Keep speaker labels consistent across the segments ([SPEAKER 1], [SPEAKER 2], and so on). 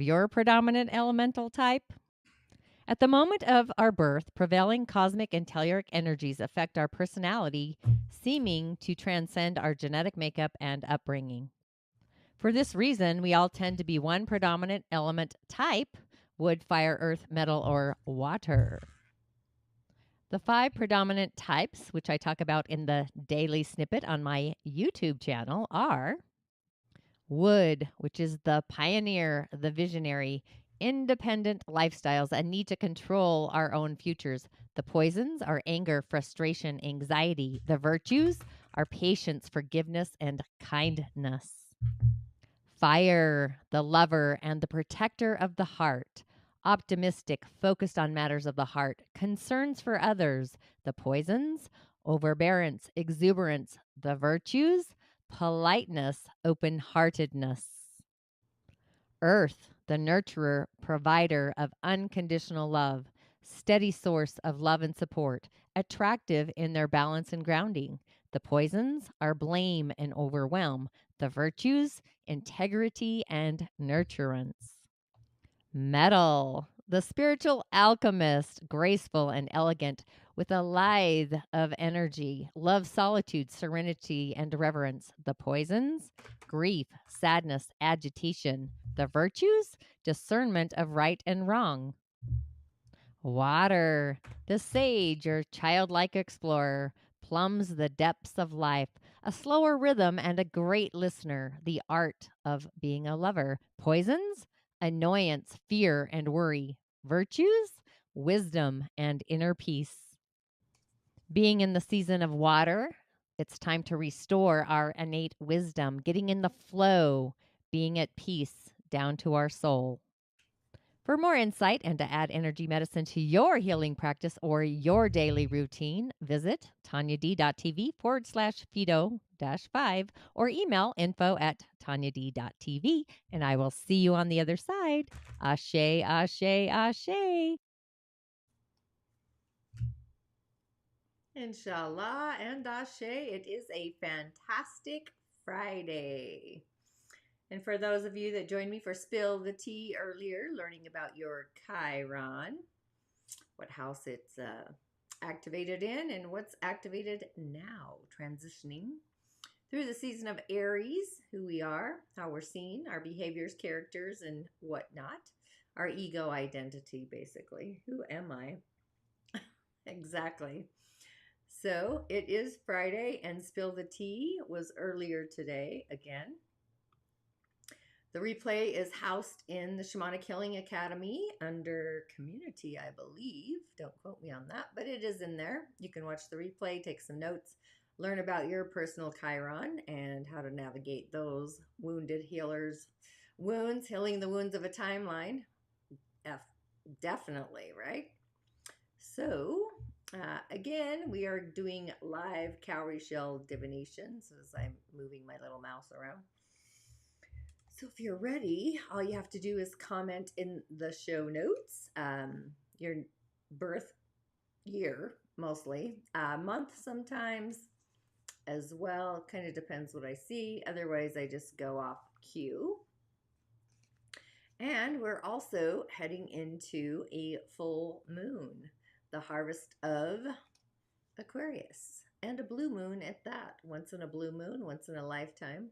[SPEAKER 1] Your predominant elemental type? At the moment of our birth, prevailing cosmic and telluric energies affect our personality, seeming to transcend our genetic makeup and upbringing. For this reason, we all tend to be one predominant element type: wood, fire, earth, metal, or water. The 5 predominant types, which I talk about in the daily snippet on my YouTube channel, are wood, which is the pioneer, the visionary, independent lifestyles and need to control our own futures. The poisons are anger, frustration, anxiety. The virtues are patience, forgiveness, and kindness. Fire, the lover and the protector of the heart. Optimistic, focused on matters of the heart, concerns for others. The poisons, overbearance, exuberance. The virtues, politeness, open heartedness. Earth, the nurturer, provider of unconditional love, steady source of love and support, attractive in their balance and grounding. The poisons are blame and overwhelm. The virtues, integrity and nurturance. Metal, the spiritual alchemist, graceful and elegant, with a lithe of energy, love, solitude, serenity, and reverence. The poisons, grief, sadness, agitation. The virtues, discernment of right and wrong. Water, the sage or childlike explorer, plumbs the depths of life, a slower rhythm and a great listener, the art of being a lover. Poisons, annoyance, fear, and worry. Virtues, wisdom and inner peace. Being in the season of water, it's time to restore our innate wisdom, getting in the flow, being at peace down to our soul. For more insight and to add energy medicine to your healing practice or your daily routine, visit tanyad.tv/Fido-5 or email info@tanyad.tv, and I will see you on the other side. Ashe, ashe, ashe.
[SPEAKER 2] Inshallah and Ashe, it is a fantastic Friday. And for those of you that joined me for Spill the Tea earlier, learning about your Chiron, what house it's activated in, and what's activated now, transitioning through the season of Aries, who we are, how we're seen, our behaviors, characters, and whatnot, our ego identity, basically. Who am I? Exactly. So it is Friday, and Spill the Tea was earlier today again. The replay is housed in the Shamanic Healing Academy under community, I believe. Don't quote me on that, but it is in there. You can watch the replay, take some notes, learn about your personal Chiron and how to navigate those wounded healers' wounds, healing the wounds of a timeline. Definitely, right? So, again, we are doing live cowrie shell divinations as I'm moving my little mouse around. So if you're ready, all you have to do is comment in the show notes your birth year, mostly, month sometimes as well. Kind of depends what I see. Otherwise, I just go off cue. And we're also heading into a full moon, the harvest of Aquarius, and a blue moon at that. Once in a blue moon, once in a lifetime.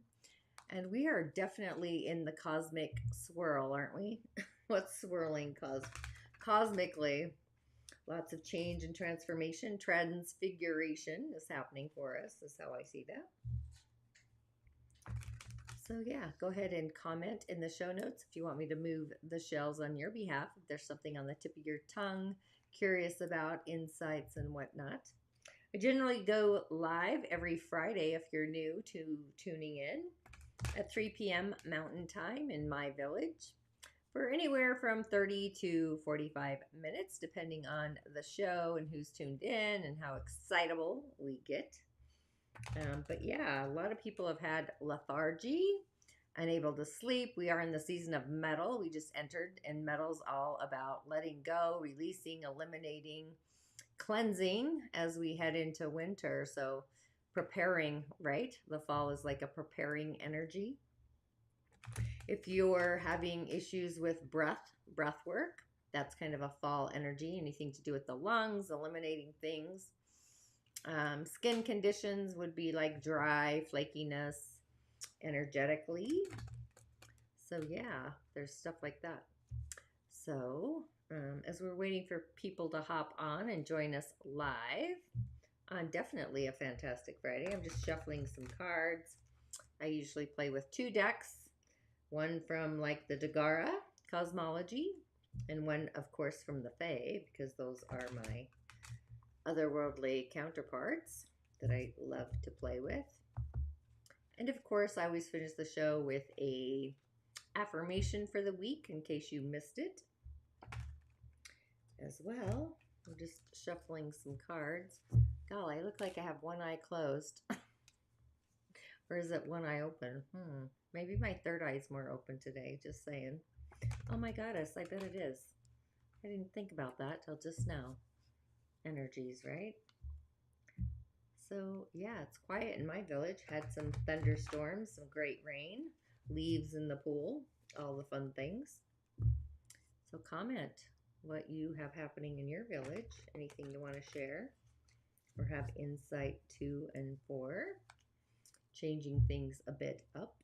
[SPEAKER 2] And we are definitely in the cosmic swirl, aren't we? What's swirling cosmically? Lots of change and transformation, transfiguration is happening for us, is how I see that. So, yeah, go ahead and comment in the show notes if you want me to move the shells on your behalf. If there's something on the tip of your tongue, curious about insights and whatnot. I generally go live every Friday if you're new to tuning in at 3 p.m. Mountain Time in my village for anywhere from 30 to 45 minutes, depending on the show and who's tuned in and how excitable we get. But yeah, a lot of people have had lethargy, unable to sleep. We are in the season of metal. We just entered, and metal's all about letting go, releasing, eliminating, cleansing as we head into winter. So preparing, right? The fall is like a preparing energy. If you're having issues with breath work, that's kind of a fall energy. Anything to do with the lungs, eliminating things. Skin conditions would be like dry, flakiness, energetically. So yeah, there's stuff like that. So as we're waiting for people to hop on and join us live on definitely a fantastic Friday, I'm just shuffling some cards. I usually play with 2 decks, one from like the Dagara cosmology, and one, of course, from the Fae, because those are my otherworldly counterparts that I love to play with. And of course, I always finish the show with a affirmation for the week in case you missed it as well. I'm just shuffling some cards. Golly, I look like I have one eye closed. Or is it one eye open? Maybe my third eye's more open today, just saying. Oh my goddess, I bet it is. I didn't think about that till just now. Energies, right? So yeah, it's quiet in my village. Had some thunderstorms, some great rain, leaves in the pool, all the fun things. So comment what you have happening in your village, anything you want to share or have insight to and for. Changing things a bit up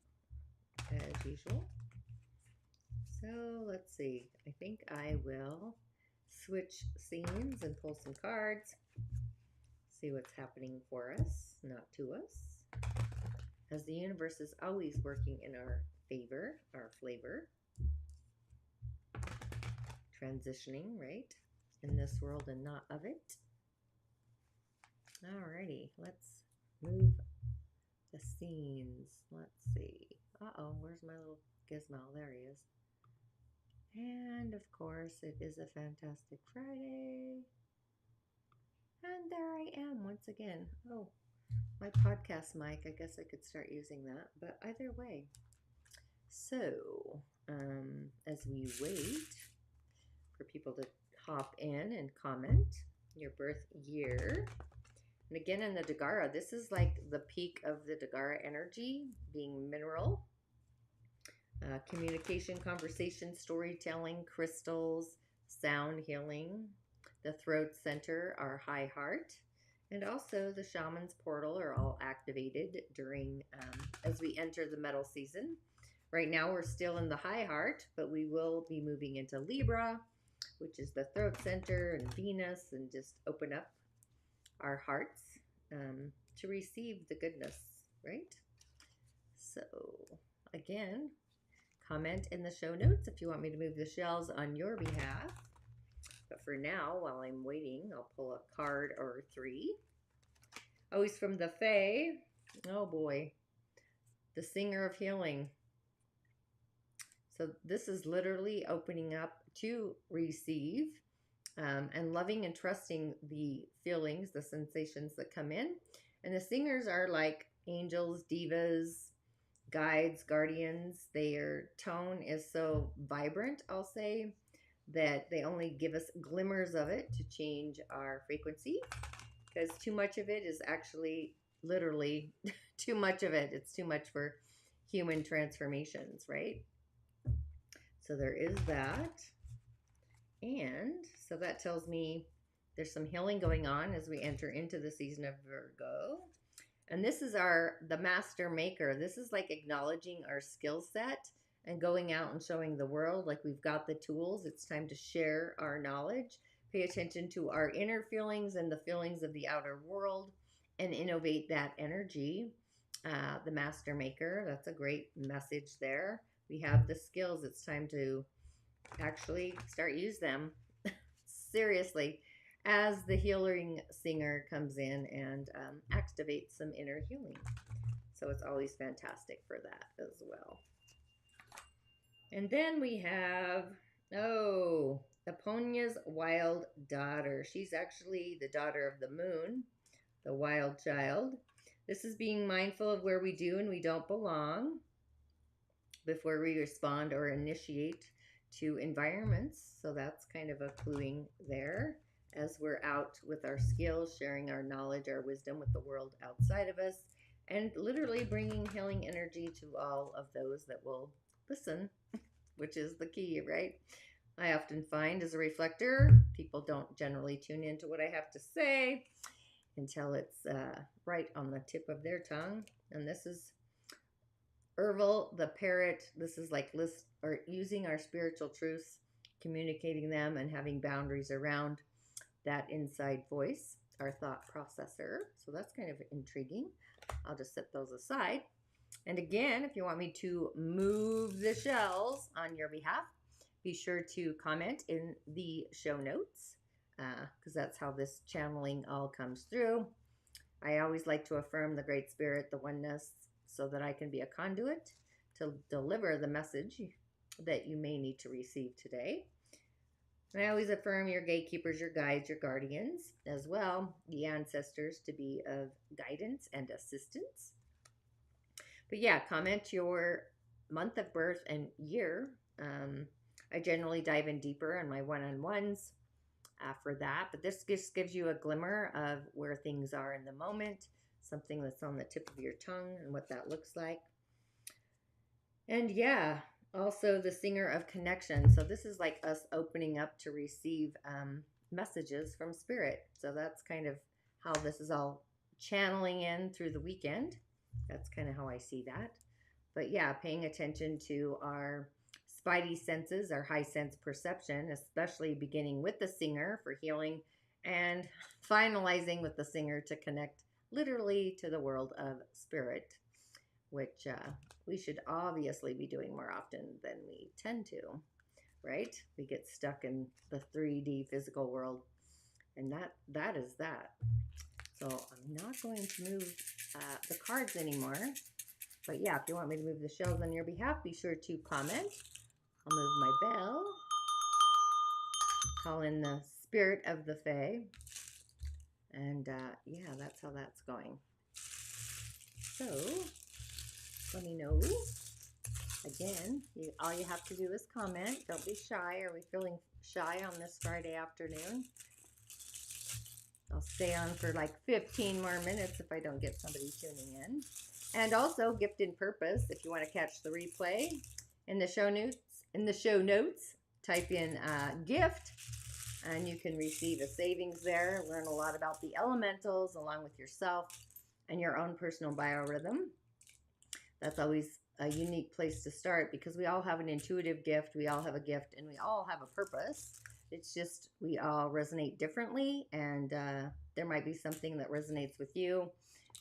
[SPEAKER 2] as usual. So let's see. I think I will switch scenes and pull some cards. See what's happening for us, not to us. As the universe is always working in our favor, our flavor. Transitioning, right? In this world and not of it. Alrighty, let's move the scenes. Let's see. Uh-oh, where's my little gizmo? There he is. And of course, it is a fantastic Friday. And there I am once again. Oh, my podcast mic. I guess I could start using that. But either way. So, as we wait for people to hop in and comment your birth year. And again, in the Dagara, this is like the peak of the Dagara energy, being mineral. Communication, conversation, storytelling, crystals, sound healing, the throat center, our high heart, and also the shaman's portal are all activated during as we enter the metal season. Right now we're still in the high heart, but we will be moving into Libra, which is the throat center, and Venus, and just open up our hearts to receive the goodness, right? So again, comment in the show notes if you want me to move the shells on your behalf. But for now, while I'm waiting, I'll pull a card or 3. Always from the Fae. Oh boy. The Singer of Healing. So this is literally opening up to receive and loving and trusting the feelings, the sensations that come in. And the singers are like angels, divas, guides, guardians. Their tone is so vibrant, I'll say, that they only give us glimmers of it to change our frequency, because too much of it is actually literally too much of it. It's too much for human transformations, right? So there is that. And so that tells me there's some healing going on as we enter into the season of Virgo. And this is the master maker. This is like acknowledging our skill set and going out and showing the world like we've got the tools. It's time to share our knowledge, pay attention to our inner feelings and the feelings of the outer world, and innovate that energy. The master maker, that's a great message there. We have the skills. It's time to actually start use them seriously as the healing singer comes in and activates some inner healing. So it's always fantastic for that as well. And then we have, Eponia's wild daughter. She's actually the daughter of the moon, the wild child. This is being mindful of where we do and we don't belong before we respond or initiate to environments. So that's kind of a cluing there as we're out with our skills, sharing our knowledge, our wisdom with the world outside of us, and literally bringing healing energy to all of those that will listen, which is the key, right? I often find as a reflector, people don't generally tune into what I have to say until it's right on the tip of their tongue. And this is Ervil, the parrot. This is like using our spiritual truths, communicating them, and having boundaries around that inside voice, our thought processor. So that's kind of intriguing. I'll just set those aside. And again, if you want me to move the shells on your behalf, be sure to comment in the show notes, because that's how this channeling all comes through. I always like to affirm the Great Spirit, the oneness, so that I can be a conduit to deliver the message that you may need to receive today. And I always affirm your gatekeepers, your guides, your guardians, as well, the ancestors, to be of guidance and assistance. But yeah, comment your month of birth and year. I generally dive in deeper on my one-on-ones for that, but this just gives you a glimmer of where things are in the moment, something that's on the tip of your tongue and what that looks like. And yeah, also the singer of connection. So this is like us opening up to receive messages from spirit. So that's kind of how this is all channeling in through the weekend. That's kind of how I see that. But yeah, paying attention to our spidey senses, our high sense perception, especially beginning with the singer for healing and finalizing with the singer to connect literally to the world of spirit, which we should obviously be doing more often than we tend to, right? We get stuck in the 3D physical world, and that is that. So I'm not going to move the cards anymore. But yeah, if you want me to move the shells on your behalf, be sure to comment. I'll move my bell. Call in the spirit of the Fae. And yeah, that's how that's going. So let me know. Again, all you have to do is comment. Don't be shy. Are we feeling shy on this Friday afternoon? I'll stay on for like 15 more minutes if I don't get somebody tuning in. And also, gift in purpose. If you want to catch the replay, in the show notes, type in gift, and you can receive a savings there. Learn a lot about the elementals along with yourself and your own personal biorhythm. That's always a unique place to start because we all have an intuitive gift. We all have a gift, and we all have a purpose. It's just we all resonate differently, and there might be something that resonates with you,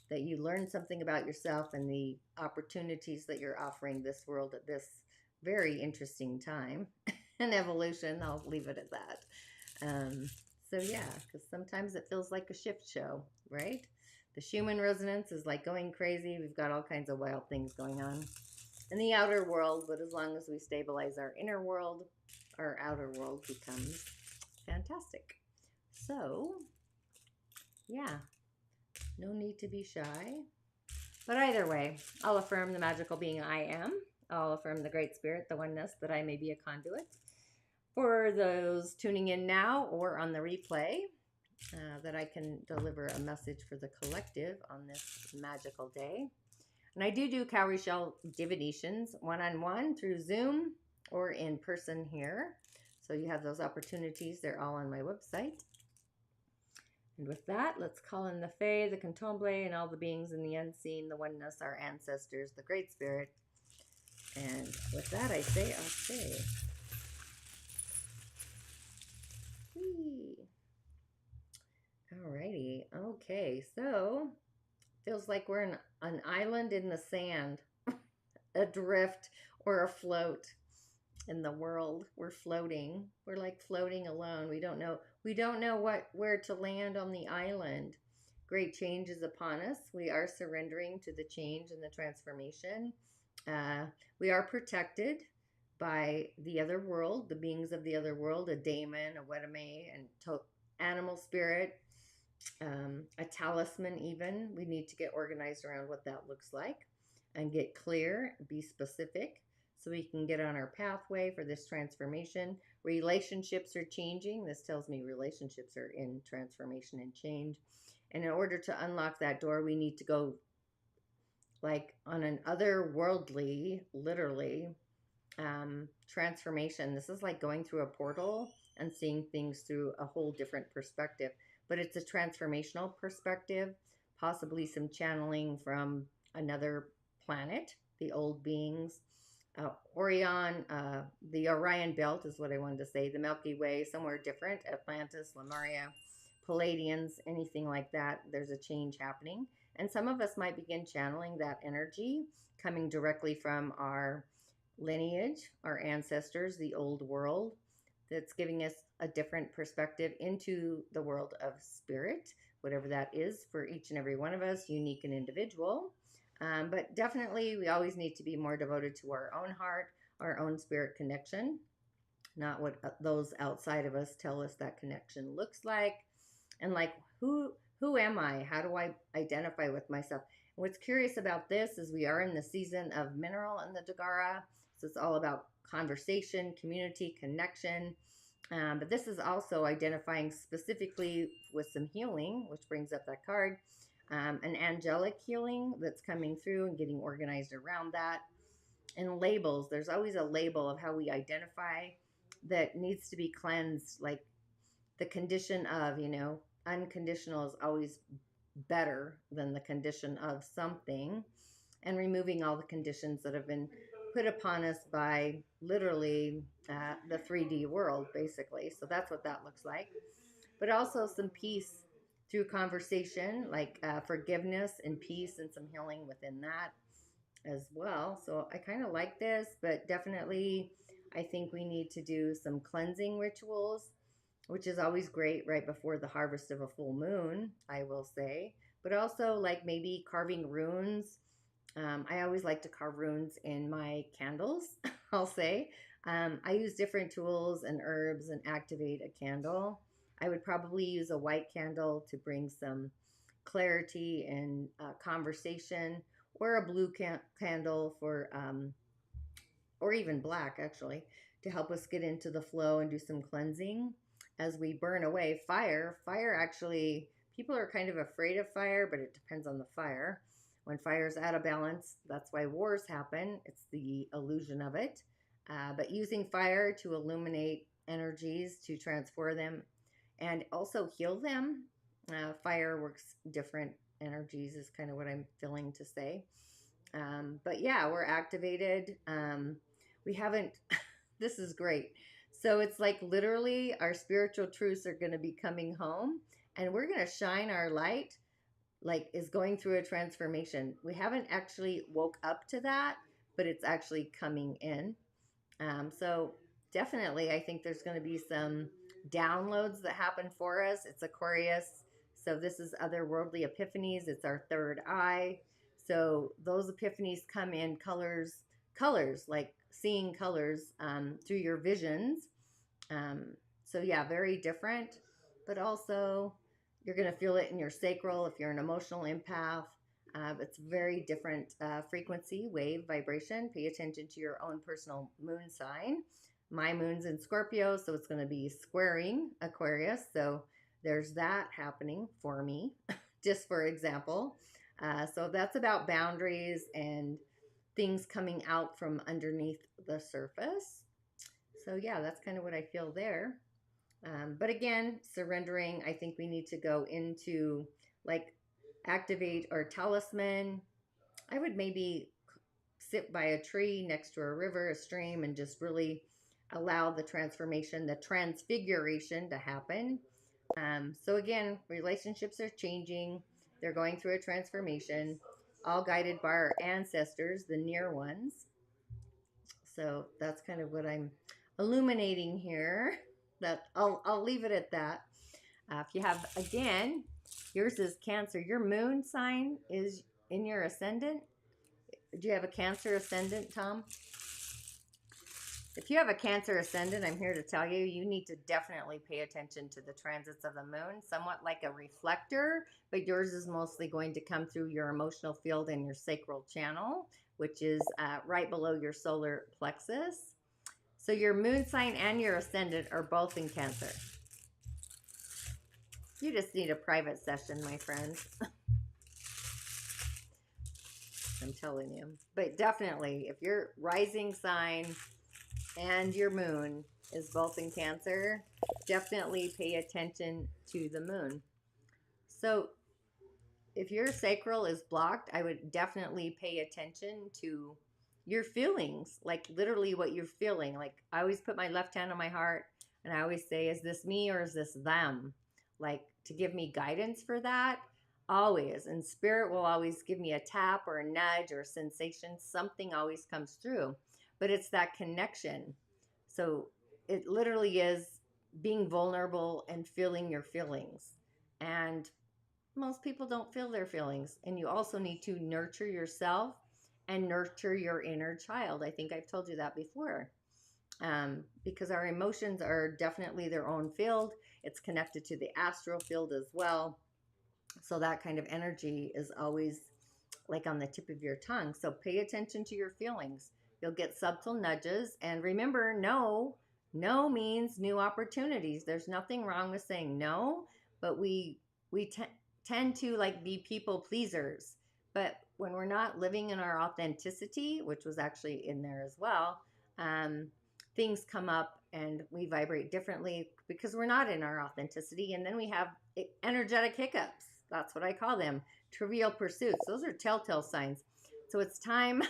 [SPEAKER 2] that you learn something about yourself and the opportunities that you're offering this world at this very interesting time and evolution. I'll leave it at that. So yeah, because sometimes it feels like a shift show, right? The Schumann resonance is like going crazy. We've got all kinds of wild things going on in the outer world, but as long as we stabilize our inner world, our outer world becomes fantastic. So yeah, no need to be shy. But either way, I'll affirm the magical being I am. I'll affirm the Great Spirit, the oneness, that I may be a conduit. For those tuning in now or on the replay, that I can deliver a message for the collective on this magical day. And I do cowrie shell divinations one-on-one through Zoom or in person here. So you have those opportunities. They're all on my website. And with that, let's call in the Fae, the Candomblé, and all the beings in the unseen, the oneness, our ancestors, the Great Spirit. And with that, I say, Ashe. Alrighty. Okay, so feels like we're in an island in the sand, adrift or afloat in the world. We're floating. We're like floating alone. We don't know where to land on the island. Great change is upon us. We are surrendering to the change and the transformation. We are protected by the other world, the beings of the other world, a daemon, a wedame, and animal spirit, a talisman even. We need to get organized around what that looks like and get clear, be specific, so we can get on our pathway for this transformation. Relationships are changing. This tells me relationships are in transformation and change. And in order to unlock that door, we need to go like on an otherworldly, literally, transformation. This is like going through a portal and seeing things through a whole different perspective. But it's a transformational perspective, possibly some channeling from another planet, the old beings. Orion, the Orion Belt is what I wanted to say, the Milky Way, somewhere different, Atlantis, Lemuria, Palladians, anything like that. There's a change happening. And some of us might begin channeling that energy coming directly from our lineage, our ancestors, the old world, that's giving us a different perspective into the world of spirit, whatever that is for each and every one of us, unique and individual. But definitely, we always need to be more devoted to our own heart, our own spirit connection, not what those outside of us tell us that connection looks like. And like, who am I? How do I identify with myself? And what's curious about this is we are in the season of mineral in the Dagara. So it's all about conversation, community, connection. But this is also identifying specifically with some healing, which brings up that card. An angelic healing that's coming through and getting organized around that. And labels, there's always a label of how we identify that needs to be cleansed, like the condition of, unconditional is always better than the condition of something, and removing all the conditions that have been put upon us by literally the 3D world, basically. So that's what that looks like. But also some peace through conversation, like forgiveness and peace and some healing within that as well. So I kind of like this, but definitely I think we need to do some cleansing rituals, which is always great right before the harvest of a full moon, I will say. But also like maybe carving runes. I always like to carve runes in my candles, I'll say. I use different tools and herbs and activate a candle. I would probably use a white candle to bring some clarity and conversation, or a blue candle for, or even black actually, to help us get into the flow and do some cleansing as we burn away fire. Fire actually, people are kind of afraid of fire, but it depends on the fire. When fire is out of balance, that's why wars happen. It's the illusion of it. But using fire to illuminate energies, to transfer them, and also heal them. Fire works different energies is kind of what I'm feeling to say. But yeah, we're activated. We haven't, this is great. So it's like literally our spiritual truths are going to be coming home, and we're going to shine our light, like is going through a transformation. We haven't actually woke up to that, but it's actually coming in. So definitely, I think there's going to be some downloads that happen for us. It's Aquarius. So this is otherworldly epiphanies. It's our third eye. So those epiphanies come in colors, like seeing colors through your visions. So yeah, very different, but also you're going to feel it in your sacral if you're an emotional empath. It's very different frequency, wave, vibration. Pay attention to your own personal moon sign. My moon's in Scorpio, so it's going to be squaring Aquarius. So there's that happening for me, just for example. So that's about boundaries and things coming out from underneath the surface. So yeah, that's kind of what I feel there. But again, surrendering, I think we need to go into like activate our talisman. I would maybe sit by a tree next to a river, a stream, and just really allow the transformation, the transfiguration to happen. So again, relationships are changing. They're going through a transformation, all guided by our ancestors, the near ones. So that's kind of what I'm illuminating here. That I'll leave it at that. If you have, again, yours is Cancer. Your moon sign is in your ascendant. Do you have a Cancer ascendant, Tom? If you have a Cancer ascendant, I'm here to tell you, you need to definitely pay attention to the transits of the moon, somewhat like a reflector, but yours is mostly going to come through your emotional field and your sacral channel, which is right below your solar plexus. So your moon sign and your ascendant are both in Cancer. You just need a private session, my friends. I'm telling you. But definitely, if your rising sign and your moon is both in Cancer, definitely pay attention to the moon. So if your sacral is blocked, I would definitely pay attention to your feelings, like literally what you're feeling. Like I always put my left hand on my heart and I always say, is this me or is this them? Like to give me guidance for that, always. And spirit will always give me a tap or a nudge or a sensation. Something always comes through, but it's that connection. So it literally is being vulnerable and feeling your feelings. And most people don't feel their feelings. And you also need to nurture yourself and nurture your inner child. I think I've told you that before. Because our emotions are definitely their own field. It's connected to the astral field as well. So that kind of energy is always like on the tip of your tongue. So pay attention to your feelings. You'll get subtle nudges. And remember, no means new opportunities. There's nothing wrong with saying no, but we tend to like be people pleasers. But when we're not living in our authenticity, which was actually in there as well, things come up and we vibrate differently because we're not in our authenticity. And then we have energetic hiccups. That's what I call them. Trivial pursuits. Those are telltale signs. So it's time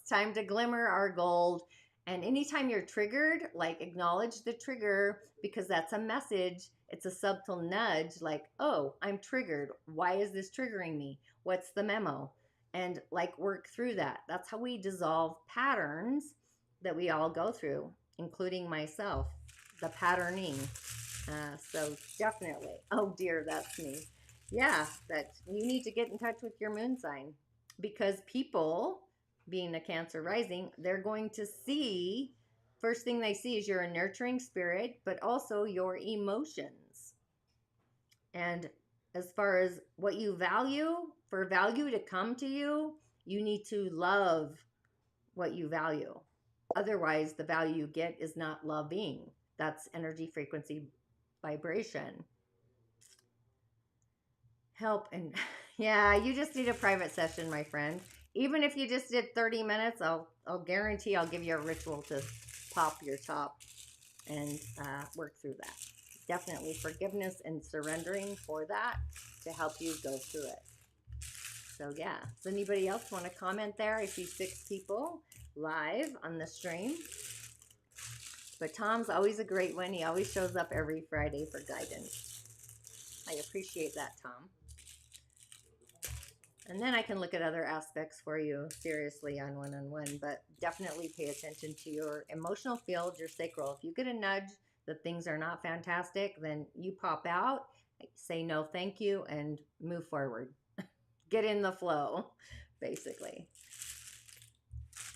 [SPEAKER 2] to glimmer our gold. And anytime you're triggered, like acknowledge the trigger because that's a message. It's a subtle nudge like, oh, I'm triggered. Why is this triggering me? What's the memo? And like work through that. That's how we dissolve patterns that we all go through, including myself, the patterning. So definitely, oh dear, that's me. Yeah, that you need to get in touch with your moon sign because people, being a Cancer rising, they're going to see, first thing they see is you're a nurturing spirit, but also your emotions. And as far as what you value, for value to come to you, you need to love what you value. Otherwise, the value you get is not loving. That's energy, frequency, vibration. Help and yeah, you just need a private session, my friend. Even if you just did 30 minutes, I'll guarantee I'll give you a ritual to pop your top and work through that. Definitely forgiveness and surrendering for that to help you go through it. So yeah, does anybody else want to comment there? I see 6 people live on the stream. But Tom's always a great one. He always shows up every Friday for guidance. I appreciate that, Tom. And then I can look at other aspects for you seriously on one-on-one, but definitely pay attention to your emotional field, your sacral. If you get a nudge that things are not fantastic, then you pop out, say no thank you, and move forward. Get in the flow, basically.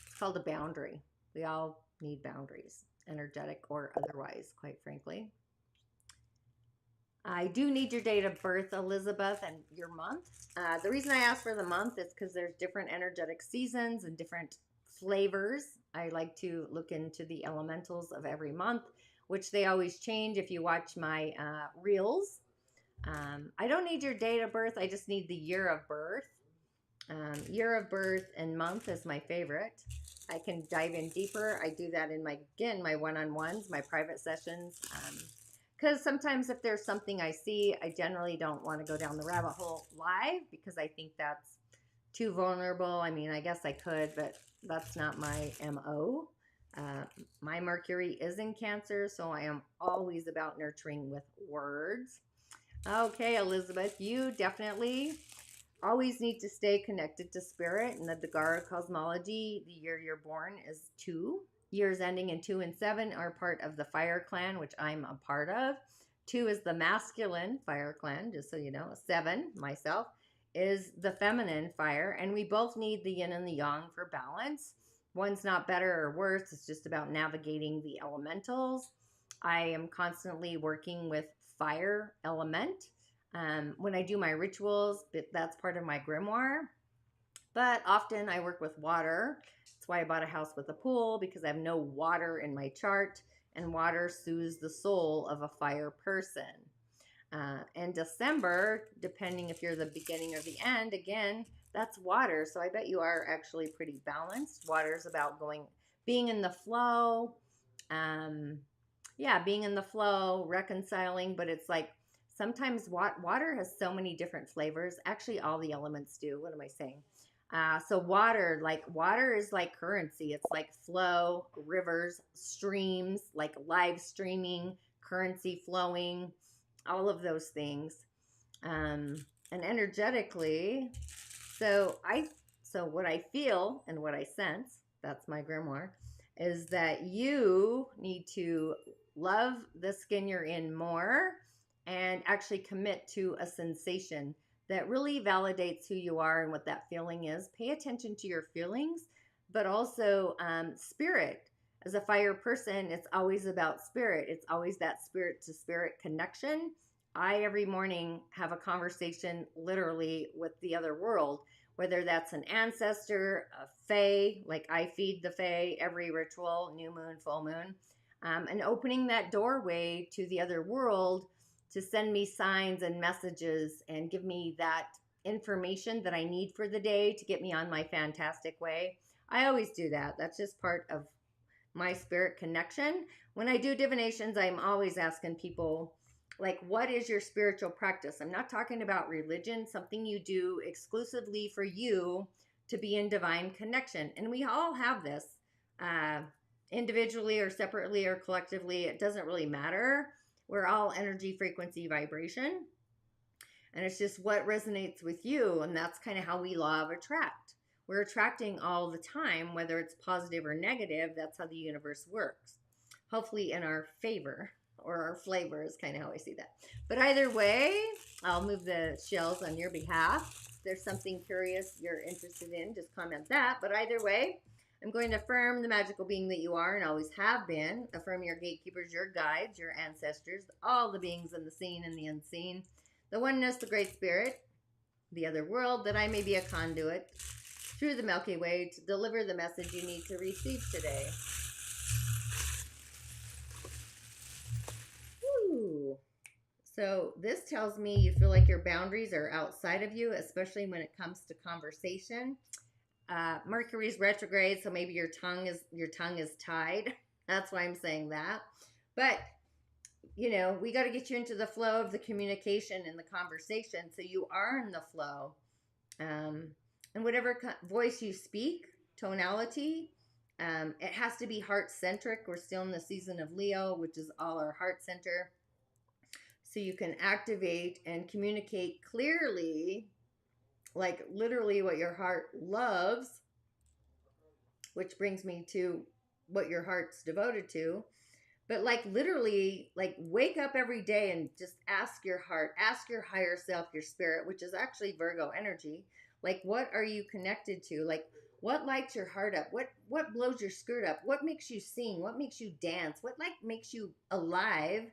[SPEAKER 2] It's called a boundary. We all need boundaries, energetic or otherwise, quite frankly. I do need your date of birth, Elizabeth, and your month. The reason I ask for the month is because there's different energetic seasons and different flavors. I like to look into the elementals of every month, which they always change if you watch my reels. I don't need your date of birth. I just need the year of birth. Year of birth and month is my favorite. I can dive in deeper. I do that in my one-on-ones, my private sessions. Because sometimes if there's something I see, I generally don't want to go down the rabbit hole live because I think that's too vulnerable. I mean, I guess I could, but that's not my MO. My Mercury is in Cancer, so I am always about nurturing with words. Okay, Elizabeth, you definitely always need to stay connected to spirit. In the Dagara cosmology, the year you're born is 2. Years ending in 2 and 7 are part of the fire clan, which I'm a part of. 2 is the masculine fire clan, just so you know. 7, myself, is the feminine fire. And we both need the yin and the yang for balance. One's not better or worse. It's just about navigating the elementals. I am constantly working with fire element. When I do my rituals, that's part of my grimoire. But often I work with water. That's why I bought a house with a pool, because I have no water in my chart, and water soothes the soul of a fire person. And December, depending if you're the beginning or the end, again, that's water. So I bet you are actually pretty balanced. Water is about being in the flow, Yeah, being in the flow, reconciling, but it's like sometimes water has so many different flavors. Actually, all the elements do. What am I saying? So water is like currency. It's like flow, rivers, streams, like live streaming, currency flowing, all of those things. Um, and energetically, so I so what I feel and what I sense, that's my grimoire, is that you need to love the skin you're in more and actually commit to a sensation that really validates who you are and what that feeling is. Pay attention to your feelings, but also spirit. As a fire person, it's always about spirit. It's always that spirit to spirit connection. I every morning have a conversation literally with the other world, whether that's an ancestor, a fae, like I feed the fae every ritual, new moon, full moon, and opening that doorway to the other world to send me signs and messages and give me that information that I need for the day to get me on my fantastic way. I always do that. That's just part of my spirit connection. When I do divinations, I'm always asking people, like, what is your spiritual practice? I'm not talking about religion, something you do exclusively for you to be in divine connection. And we all have this individually or separately or collectively. It doesn't really matter. We're all energy, frequency, vibration. And it's just what resonates with you. And that's kind of how we law of attract. We're attracting all the time, whether it's positive or negative. That's how the universe works. Hopefully in our favor, or our flavor is kind of how I see that. But either way, I'll move the shells on your behalf. If there's something curious you're interested in, just comment that. But either way, I'm going to affirm the magical being that you are and always have been. Affirm your gatekeepers, your guides, your ancestors, all the beings in the seen and the unseen, the oneness, the great spirit, the other world, that I may be a conduit through the Milky Way to deliver the message you need to receive today. Woo. So this tells me you feel like your boundaries are outside of you, especially when it comes to conversation. Mercury's retrograde, so maybe your tongue is tied. That's why I'm saying that. But we got to get you into the flow of the communication and the conversation, so you are in the flow. And whatever voice you speak, tonality, it has to be heart-centric. We're still in the season of Leo, which is all our heart center. So you can activate and communicate clearly, like literally what your heart loves, which brings me to what your heart's devoted to. But like literally, like wake up every day and just ask your heart, ask your higher self, your spirit, which is actually Virgo energy. Like, what are you connected to? Like, what lights your heart up? What blows your skirt up? What makes you sing? What makes you dance? What makes you alive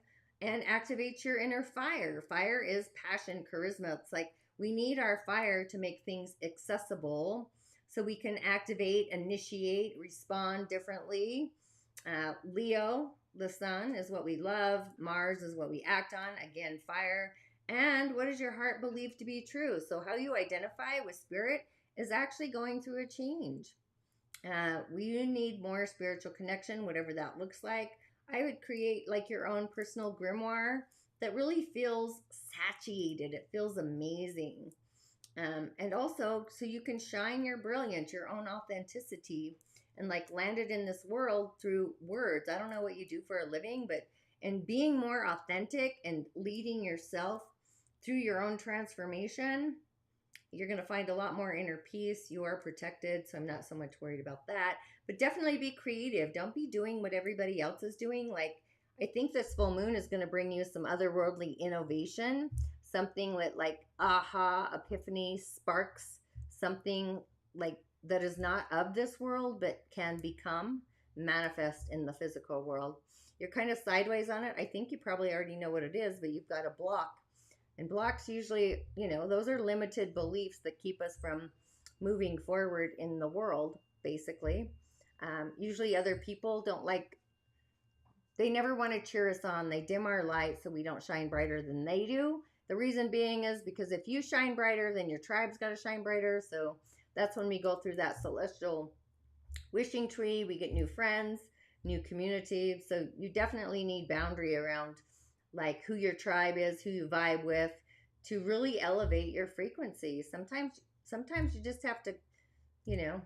[SPEAKER 2] and activates your inner fire? Fire is passion, charisma. It's like we need our fire to make things accessible so we can activate, initiate, respond differently. Leo, the sun, is what we love. Mars is what we act on. Again, fire. And what does your heart believe to be true? So how you identify with spirit is actually going through a change. We need more spiritual connection, whatever that looks like. I would create like your own personal grimoire that really feels satiated. It feels amazing. And also, so you can shine your brilliance, your own authenticity, and like land it in this world through words. I don't know what you do for a living, but in being more authentic and leading yourself through your own transformation, you're going to find a lot more inner peace. You are protected, so I'm not so much worried about that. But definitely be creative. Don't be doing what everybody else is doing. Like, I think this full moon is going to bring you some otherworldly innovation, something like aha, epiphany, sparks, something like that is not of this world but can become manifest in the physical world. You're kind of sideways on it. I think you probably already know what it is, but you've got a block. And blocks usually, those are limited beliefs that keep us from moving forward in the world, basically. Usually other people they never want to cheer us on. They dim our light so we don't shine brighter than they do. The reason being is because if you shine brighter, then your tribe's got to shine brighter. So that's when we go through that celestial wishing tree. We get new friends. new community. So you definitely need boundary around like who your tribe is, who you vibe with, to really elevate your frequency. Sometimes you just have to, you know,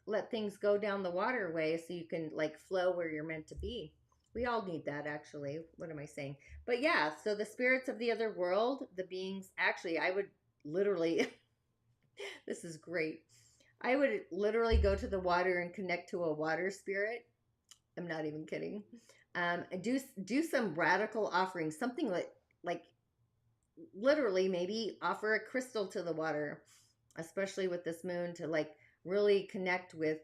[SPEAKER 2] let things go down the waterway so you can like flow where you're meant to be. We all need that, actually. What am I saying? But yeah, so the spirits of the other world, the beings, actually, I would literally, this is great. I would literally go to the water and connect to a water spirit. I'm not even kidding. Do some radical offerings, something like literally maybe offer a crystal to the water, especially with this moon, to like really connect with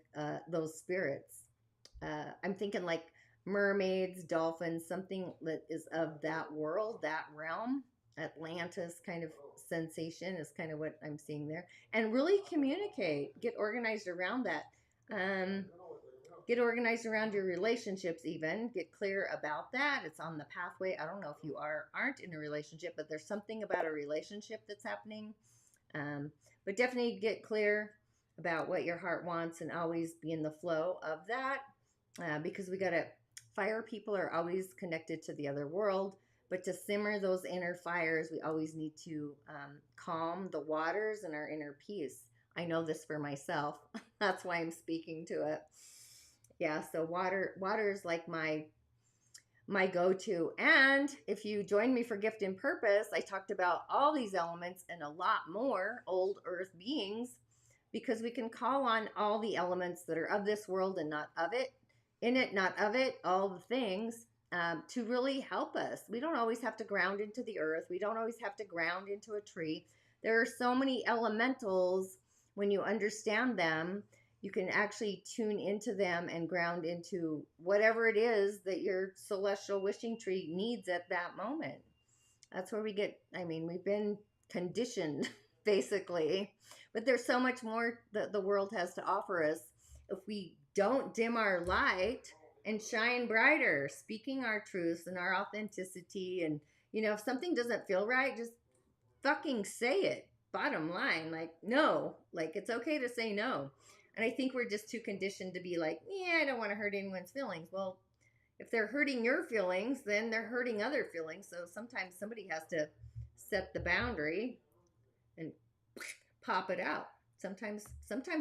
[SPEAKER 2] those spirits. I'm thinking like mermaids, dolphins, something that is of that world, that realm. Atlantis kind of sensation is kind of what I'm seeing there. And really communicate, get organized around that. Um, get organized around your relationships, even get clear about that. It's on the pathway. I don't know if you aren't in a relationship, but there's something about a relationship that's happening. But definitely get clear about what your heart wants and always be in the flow of that, because we got to, fire people are always connected to the other world, but to simmer those inner fires, we always need to calm the waters and our inner peace. I know this for myself. That's why I'm speaking to it. Yeah, so water is like my go-to. And if you join me for Gift and Purpose, I talked about all these elements and a lot more old earth beings, because we can call on all the elements that are of this world and not of it, in it, not of it, all the things, to really help us. We don't always have to ground into the earth. We don't always have to ground into a tree. There are so many elementals. When you understand them, you can actually tune into them and ground into whatever it is that your celestial wishing tree needs at that moment. That's where we get, I mean, we've been conditioned basically, but there's so much more that the world has to offer us if we don't dim our light and shine brighter, speaking our truths and our authenticity. And, you know, if something doesn't feel right, just fucking say it. Bottom line, like, no, like, it's okay to say no. And I think we're just too conditioned to be like, yeah, I don't want to hurt anyone's feelings. Well, if they're hurting your feelings, then they're hurting other feelings. So sometimes somebody has to set the boundary and pop it out. Sometimes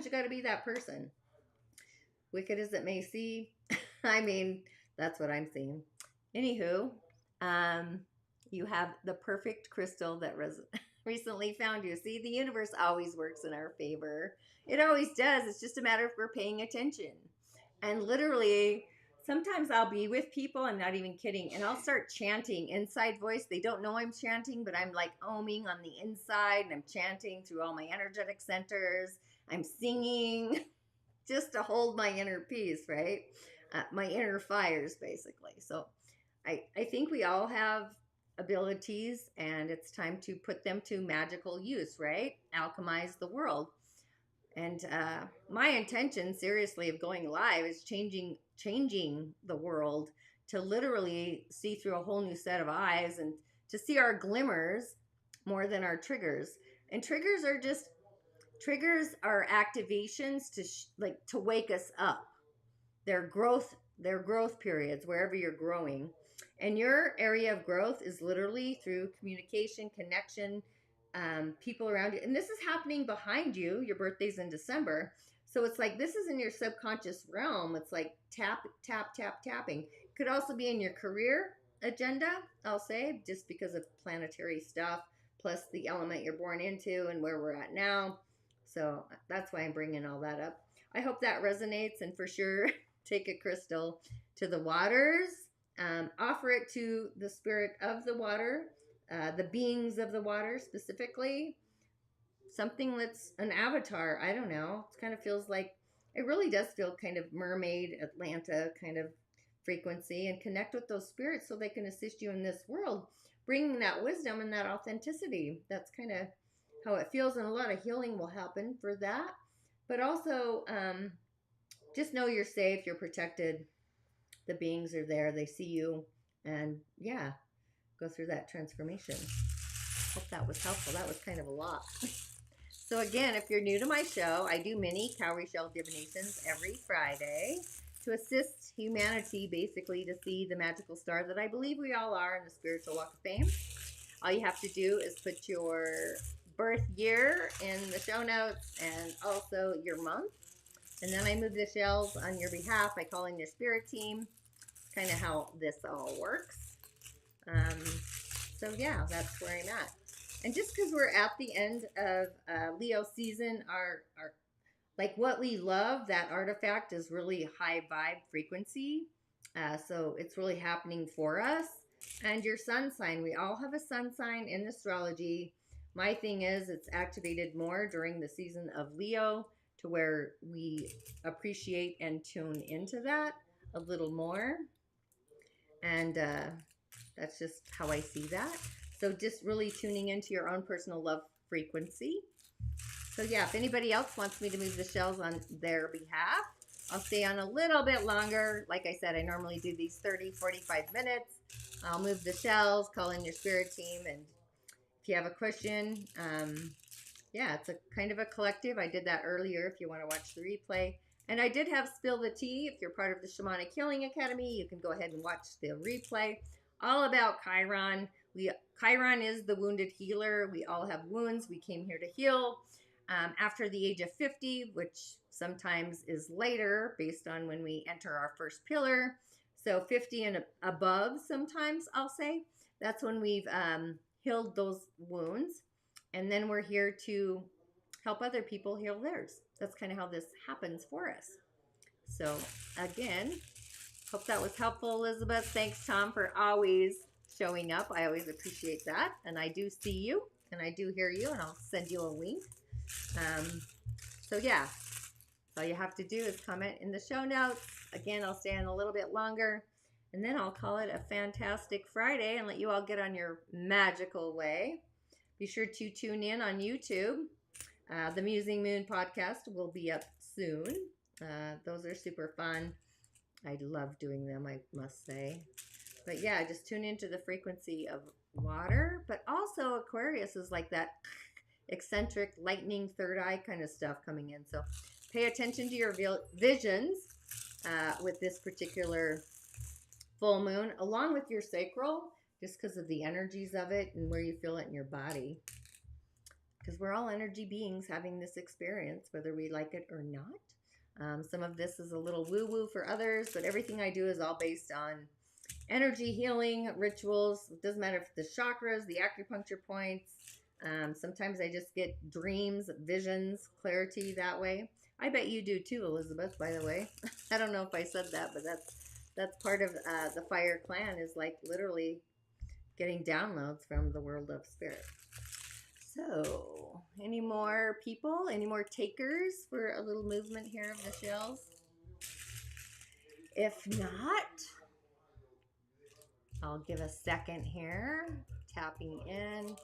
[SPEAKER 2] you got to be that person. Wicked as it may seem, I mean, that's what I'm seeing. Anywho, you have the perfect crystal that recently found you. See, the universe always works in our favor. It always does. It's just a matter of we're paying attention. And literally, sometimes I'll be with people, I'm not even kidding, and I'll start chanting inside voice. They don't know I'm chanting, but I'm like oming on the inside, and I'm chanting through all my energetic centers. I'm singing just to hold my inner peace, right? My inner fires, basically. So I think we all have abilities, and it's time to put them to magical use, right? Alchemize the world. And my intention, seriously, of going live is changing the world to literally see through a whole new set of eyes and to see our glimmers more than our triggers. And triggers are activations to wake us up. They're growth periods wherever you're growing. And your area of growth is literally through communication, connection, people around you. And this is happening behind you. Your birthday's in December. So it's like this is in your subconscious realm. It's like tapping. Could also be in your career agenda, I'll say, just because of planetary stuff, plus the element you're born into and where we're at now. So that's why I'm bringing all that up. I hope that resonates, and for sure, take a crystal to the waters. Offer it to the spirit of the water, the beings of the water specifically. Something that's an avatar. I don't know. It kind of feels like, it really does feel kind of mermaid, Atlanta kind of frequency, and connect with those spirits so they can assist you in this world, bringing that wisdom and that authenticity. That's kind of how it feels, and a lot of healing will happen for that. But also, just know you're safe, you're protected. The beings are there, they see you, and yeah, go through that transformation. Hope that was helpful. That was kind of a lot. So again, if you're new to my show, I do mini cowrie shell divinations every Friday to assist humanity basically to see the magical star that I believe we all are in the spiritual walk of fame. All you have to do is put your birth year in the show notes and also your month. And then I move the shells on your behalf. I call in your spirit team. Kind of how this all works. So yeah, that's where I'm at. And just because we're at the end of Leo season, our like what we love, that artifact is really high vibe frequency. So it's really happening for us. And your sun sign, we all have a sun sign in astrology. My thing is, it's activated more during the season of Leo to where we appreciate and tune into that a little more. And that's just how I see that. So just really tuning into your own personal love frequency. So yeah, if anybody else wants me to move the shells on their behalf, I'll stay on a little bit longer. Like I said, I normally do these 30, 45 minutes. I'll move the shells, call in your spirit team, and if you have a question, yeah, it's a kind of a collective. I did that earlier if you want to watch the replay. And I did have Spill the Tea. If you're part of the Shamanic Healing Academy, you can go ahead and watch the replay. All about Chiron. Chiron is the wounded healer. We all have wounds. We came here to heal. After the age of 50, which sometimes is later based on when we enter our first pillar. So 50 and above sometimes, I'll say. That's when we've healed those wounds. And then we're here to help other people heal theirs. That's kind of how this happens for us. So again, hope that was helpful, Elizabeth. Thanks, Tom, for always showing up. I always appreciate that. And I do see you and I do hear you, and I'll send you a wink. So yeah, all you have to do is comment in the show notes. Again, I'll stay on a little bit longer, and then I'll call it a fantastic Friday and let you all get on your magical way. Be sure to tune in on YouTube. The Musing Moon podcast will be up soon. Those are super fun. I love doing them, I must say. But yeah, just tune into the frequency of water. But also Aquarius is like that eccentric, lightning, third eye kind of stuff coming in. So pay attention to your visions with this particular full moon, along with your sacral, just because of the energies of it and where you feel it in your body. Because we're all energy beings having this experience, whether we like it or not. Some of this is a little woo-woo for others, but everything I do is all based on energy healing rituals. It doesn't matter if the chakras, the acupuncture points. Sometimes I just get dreams, visions, clarity that way. I bet you do too, Elizabeth, by the way. I don't know if I said that, but that's part of the Fire Clan, is like literally getting downloads from the world of spirit. So, any more people? Any more takers for a little movement here of the shells? If not, I'll give a second here, tapping in,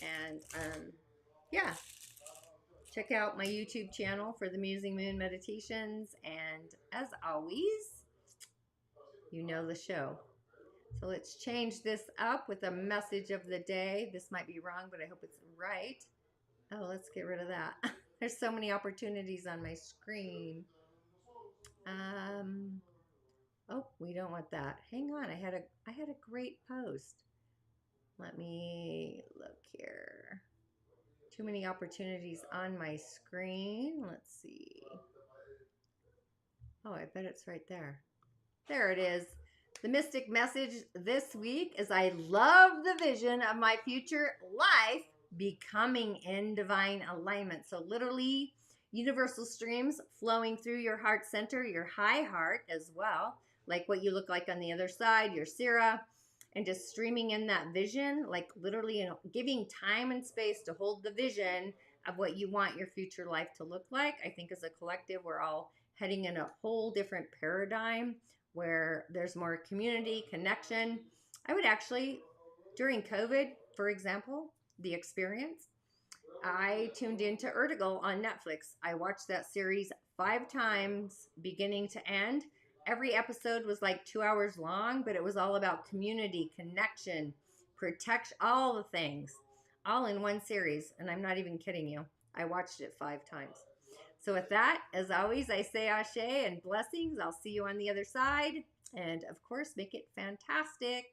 [SPEAKER 2] and yeah, check out my YouTube channel for the Musing Moon meditations, and as always, you know the show. So let's change this up with a message of the day. This might be wrong, but I hope it's right. Oh, let's get rid of that. There's so many opportunities on my screen. Oh, we don't want that. Hang on, I had a great post. Let me look here. Too many opportunities on my screen. Let's see. Oh, I bet it's right there. There it is. The mystic message this week is, I love the vision of my future life becoming in divine alignment. So literally universal streams flowing through your heart center, your high heart as well, like what you look like on the other side, your Sira, and just streaming in that vision, like literally, you know, giving time and space to hold the vision of what you want your future life to look like. I think as a collective, we're all heading in a whole different paradigm where there's more community, connection. I would actually, during COVID, for example, the experience, I tuned into Ertugrul on Netflix. I watched that series 5 times, beginning to end. Every episode was like 2 hours long, but it was all about community, connection, protection, all the things, all in one series. And I'm not even kidding you. I watched it 5 times. So with that, as always, I say ashe and blessings. I'll see you on the other side. And of course, make it fantastic.